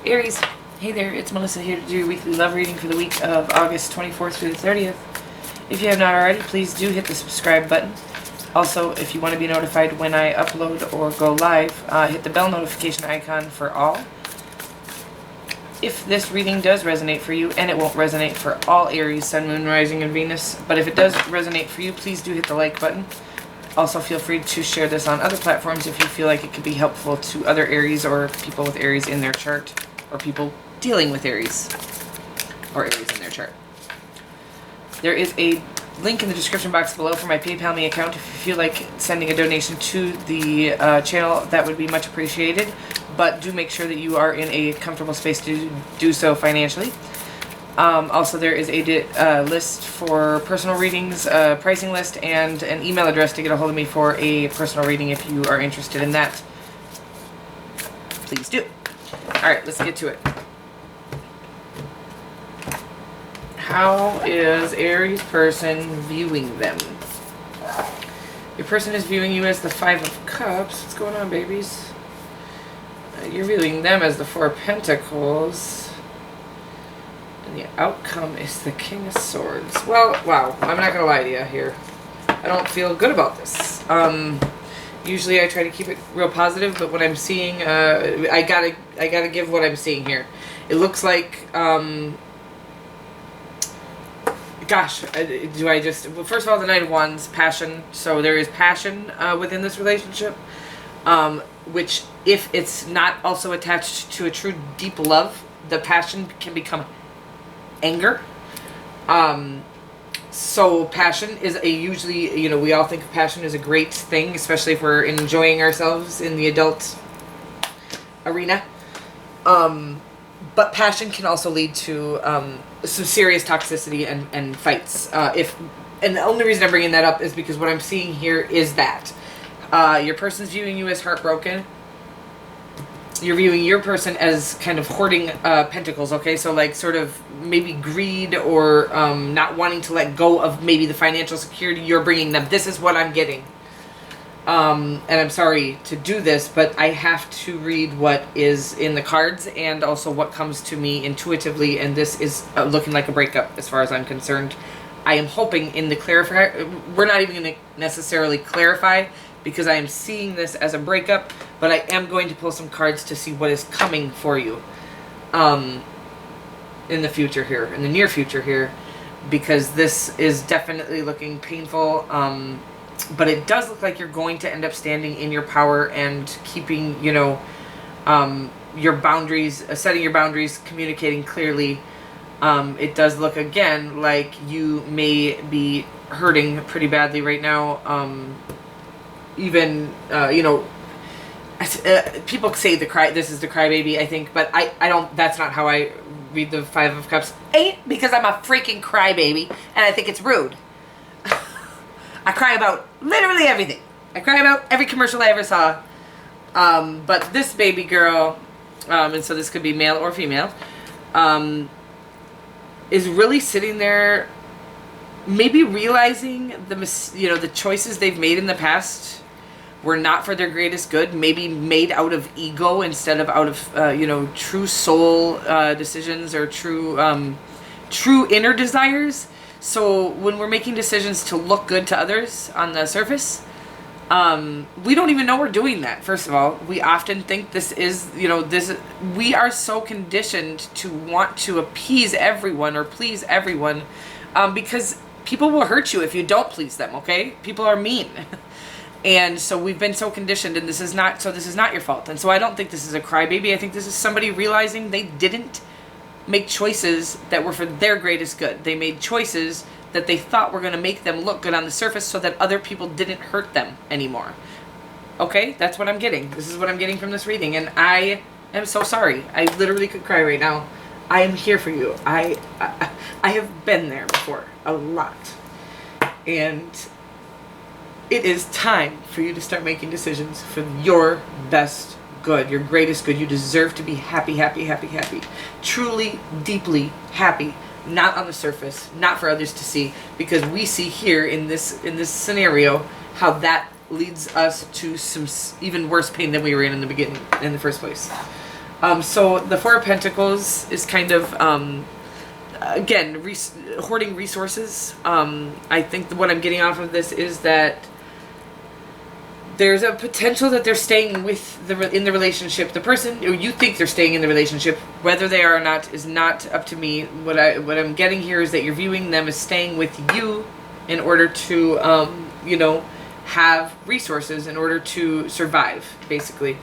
Aries, hey there, it's Melissa here to do your weekly love reading for the week of August 24th through the 30th. If you have not already, please do hit the subscribe button. Also, if you want to be notified when I upload or go live, hit the bell notification icon for all. If this reading does resonate for you, and it won't resonate for all Aries, Sun, Moon, Rising, and Venus, but if it does resonate for you, please do hit the like button. Also, feel free to share this on other platforms if you feel like it could be helpful to other Aries or people with Aries in their chart, or people dealing with Aries or Aries in their chart. There is a link in the description box below for my PayPal me account. If you feel like sending a donation to the channel, that would be much appreciated. But do make sure that you are in a comfortable space to do so financially. Also, there is a list for personal readings, pricing list, and an email address to get a hold of me for a personal reading if you are interested in that. Please do. Alright, let's get to it. How is Aries person viewing them? Your person is viewing you as the Five of Cups. What's going on, babies? You're viewing them as the Four of Pentacles. And the outcome is the King of Swords. Well, wow. I'm not going to lie to you here. I don't feel good about this. Usually I try to keep it real positive, but what I'm seeing, I gotta give what I'm seeing here. It looks like, gosh, do I just, well, first of all, the Knight of Wands, passion. So there is passion within this relationship, which if it's not also attached to a true deep love, the passion can become anger. So passion is a usually, you know, we all think of passion as a great thing, especially if we're enjoying ourselves in the adult arena. But passion can also lead to some serious toxicity and fights. And the only reason I'm bringing that up is because what I'm seeing here is that your person's viewing you as heartbroken. You're viewing your person as kind of hoarding pentacles, okay? So like sort of maybe greed or not wanting to let go of maybe the financial security you're bringing them. This is what I'm getting. And I'm sorry to do this, but I have to read what is in the cards and also what comes to me intuitively, and this is looking like a breakup as far as I'm concerned. I am hoping in the clarify, we're not even going to necessarily clarify because I am seeing this as a breakup, but I am going to pull some cards to see what is coming for you in the future here, in the near future here, because this is definitely looking painful. But it does look like you're going to end up standing in your power and keeping, you know, your boundaries, setting your boundaries, communicating clearly. It does look, again, like you may be hurting pretty badly right now. Even, you know, people say this is the crybaby, I think, but I don't, that's not how I read the Five of Cups. Because I'm a freaking crybaby, and I think it's rude. I cry about literally everything. I cry about every commercial I ever saw. But this baby girl, and so this could be male or female, is really sitting there, maybe realizing the choices they've made in the past were not for their greatest good. Maybe made out of ego instead of out of true soul decisions or true inner desires. So when we're making decisions to look good to others on the surface, we don't even know we're doing that. First of all, we often think this is, we are so conditioned to want to appease everyone or please everyone, because people will hurt you if you don't please them, okay? People are mean. And so we've been so conditioned, and this is not your fault. And so I don't think this is a crybaby. I think this is somebody realizing they didn't make choices that were for their greatest good. They made choices that they thought were going to make them look good on the surface so that other people didn't hurt them anymore. Okay, that's what I'm getting. This is what I'm getting from this reading, and I am so sorry. I literally could cry right now. I am here for you. I have been there before, a lot. And it is time for you to start making decisions for your best good, your greatest good. You deserve to be happy, happy, happy, happy. Truly, deeply happy. Not on the surface, not for others to see, because we see here in this scenario how that leads us to some even worse pain than we were in the beginning, in the first place. So the Four of Pentacles is kind of, again, hoarding resources. I think what I'm getting off of this is that there's a potential that they're staying with in the relationship. The person, or you think they're staying in the relationship, whether they are or not is not up to me. What I'm getting here is that you're viewing them as staying with you in order to, you know, have resources in order to survive, basically.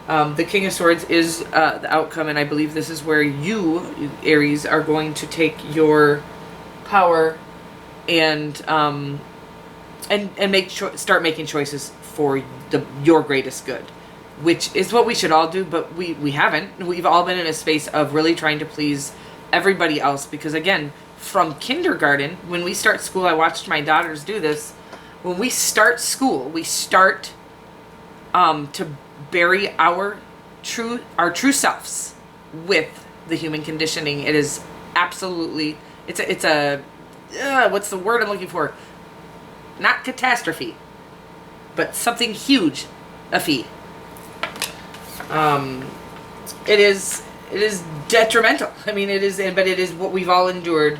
The King of Swords is the outcome, and I believe this is where you, Aries, are going to take your power and start making choices for your greatest good, which is what we should all do, but we haven't. We've all been in a space of really trying to please everybody else, because again, from kindergarten, when we start school, I watched my daughters do this. When we start school, we start to bury our true selves with the human conditioning. It is absolutely, it's a what's the word I'm looking for? Not catastrophe, but something huge, a fee. It is detrimental. I mean, it is, but it is what we've all endured.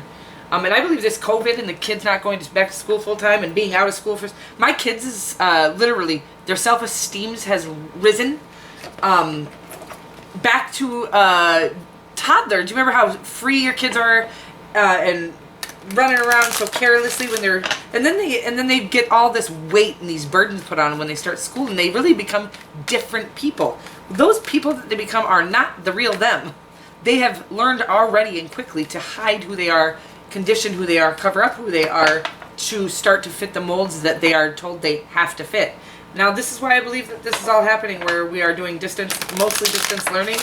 And I believe this COVID and the kids not going back to school full time and being out of school my kids is literally their self-esteem has risen back to toddler. Do you remember how free your kids are and running around so carelessly when they're and then they get all this weight and these burdens put on them when they start school, and they really become different people. Those people that they become are not the real them. They have learned already and quickly to hide who they are, condition who they are, cover up who they are, to start to fit the molds that they are told they have to fit. Now, this is why I believe that this is all happening, where we are doing mostly distance learning.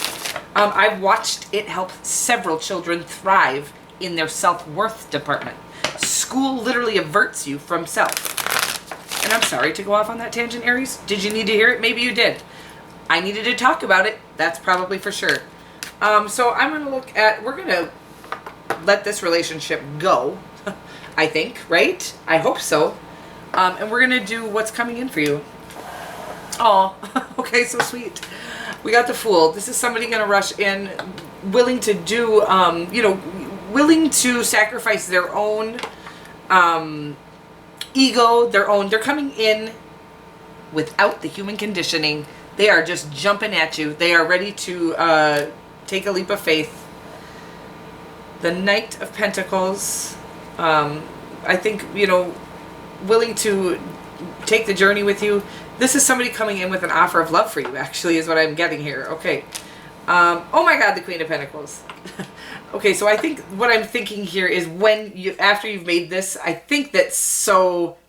I've watched it help several children thrive in their self-worth department. School literally averts you from self. And I'm sorry to go off on that tangent, Aries. Did you need to hear it? Maybe you did. I needed to talk about it. That's probably for sure. So I'm going to look at, we're going to let this relationship go, I think, right? I hope so. And we're going to do what's coming in for you. Oh, okay, so sweet. We got the Fool. This is somebody going to rush in, willing to do, willing to sacrifice their own ego, they're coming in without the human conditioning. They are just jumping at you. They are ready to take a leap of faith. The Knight of Pentacles, I think, willing to take the journey with you. This is somebody coming in with an offer of love for you, actually, is what I'm getting here. Okay. Oh my God, the Queen of Pentacles. Okay, so I think what I'm thinking here is after you've made this, I think that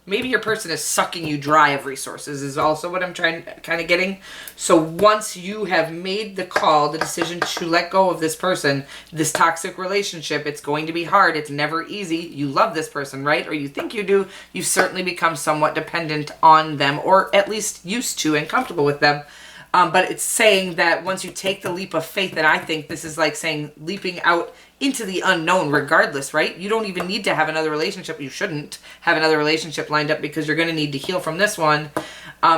maybe your person is sucking you dry of resources is also what I'm kind of getting. So once you have made the call, the decision to let go of this person, this toxic relationship, it's going to be hard. It's never easy. You love this person, right? Or you think you do. You've certainly become somewhat dependent on them, or at least used to and comfortable with them. But it's saying that once you take the leap of faith, and I think this is like saying leaping out into the unknown regardless, right? You don't even need to have another relationship. You shouldn't have another relationship lined up, because you're going to need to heal from this one.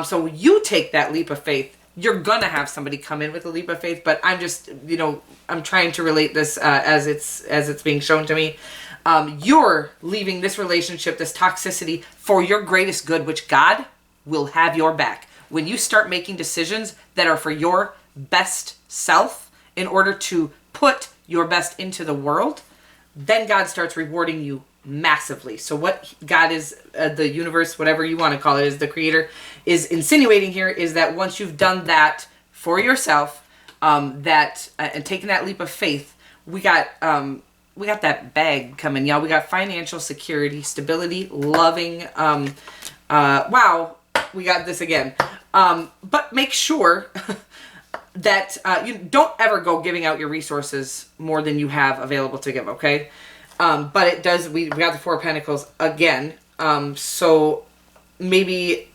So you take that leap of faith. You're going to have somebody come in with a leap of faith, but I'm just, I'm trying to relate this as it's being shown to me. You're leaving this relationship, this toxicity, for your greatest good, which God will have your back. When you start making decisions that are for your best self in order to put your best into the world, then God starts rewarding you massively. So what God is, the universe, whatever you want to call it, is the creator, is insinuating here is that once you've done that for yourself, and taken that leap of faith, we got that bag coming, y'all. We got financial security, stability, loving, wow, we got this again. But make sure that you don't ever go giving out your resources more than you have available to give, okay? But it does, we got the Four of Pentacles again. So maybe,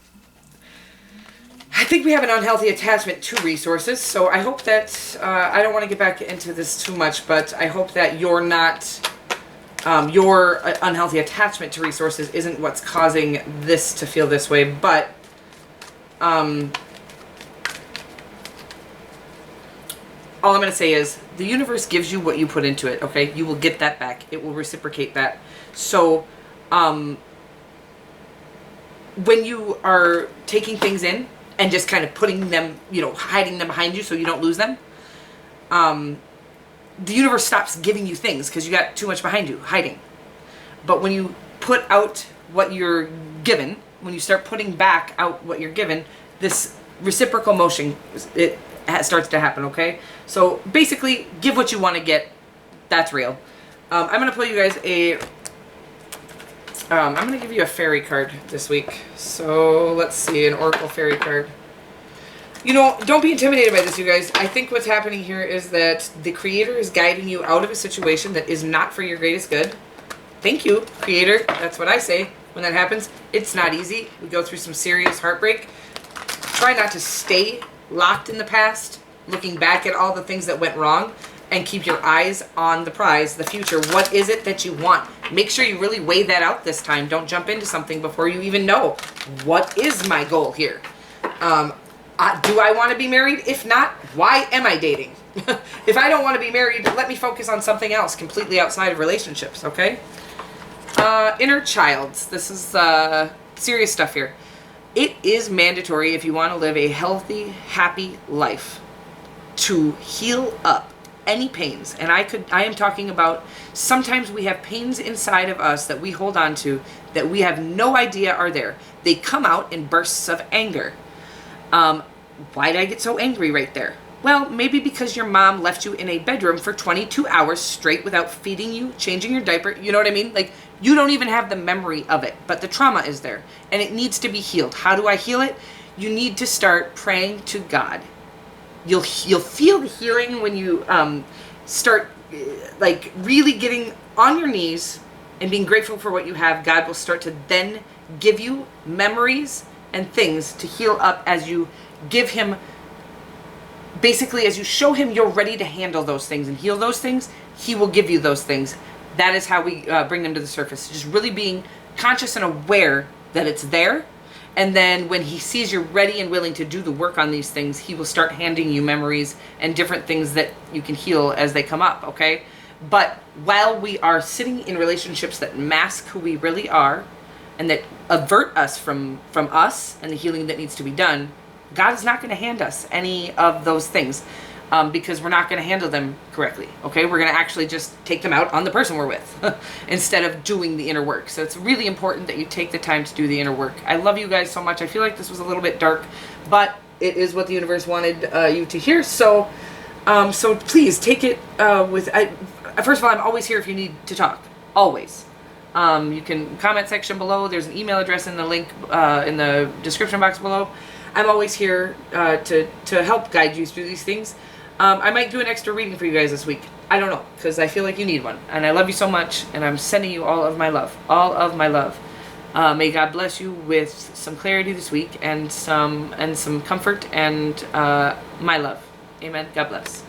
I think we have an unhealthy attachment to resources. So I hope that, I don't want to get back into this too much, but I hope that you're not, your unhealthy attachment to resources isn't what's causing this to feel this way. But all I'm going to say is the universe gives you what you put into it, okay? You will get that back. It will reciprocate that. So when you are taking things in and just kind of putting them, you know, hiding them behind you so you don't lose them, the universe stops giving you things because you got too much behind you, hiding. But when you put out what you're given, when you start putting back out what you're given, this reciprocal motion, it starts to happen, okay? So basically, give what you want to get. That's real. I'm going to play you guys a... I'm going to give you a fairy card this week. So let's see, an oracle fairy card. You know, don't be intimidated by this, you guys. I think what's happening here is that the Creator is guiding you out of a situation that is not for your greatest good. Thank you, Creator. That's what I say when that happens. It's not easy. We go through some serious heartbreak. Try not to stay locked in the past, looking back at all the things that went wrong, and keep your eyes on the prize, the future. What is it that you want? Make sure you really weigh that out this time. Don't jump into something before you even know, what is my goal here? Do I want to be married? If not, why am I dating? If I don't want to be married, let me focus on something else completely outside of relationships, okay? Inner child. This is serious stuff here. It is mandatory if you want to live a healthy, happy life to heal up any pains. And I am talking about sometimes we have pains inside of us that we hold on to that we have no idea are there. They come out in bursts of anger. Why did I get so angry right there? Well, maybe because your mom left you in a bedroom for 22 hours straight without feeding you, changing your diaper. You know what I mean? Like, you don't even have the memory of it, but the trauma is there and it needs to be healed. How do I heal it? You need to start praying to God. You'll feel the healing when you start like really getting on your knees and being grateful for what you have. God will start to then give you memories and things to heal up as you give him, basically as you show him you're ready to handle those things and heal those things, he will give you those things. That is how we bring them to the surface. Just really being conscious and aware that it's there. And then when he sees you're ready and willing to do the work on these things, he will start handing you memories and different things that you can heal as they come up, okay? But while we are sitting in relationships that mask who we really are and that avert us from us and the healing that needs to be done, God is not going to hand us any of those things because we're not going to handle them correctly, okay? We're going to actually just take them out on the person we're with instead of doing the inner work. So it's really important that you take the time to do the inner work. I love you guys so much. I feel like this was a little bit dark, but it is what the universe wanted you to hear. So please take it first of all, I'm always here if you need to talk. Always. You can comment section below. There's an email address in the link in the description box below. I'm always here to help guide you through these things. I might do an extra reading for you guys this week. I don't know, because I feel like you need one. And I love you so much, and I'm sending you all of my love. All of my love. May God bless you with some clarity this week and some comfort and my love. Amen. God bless.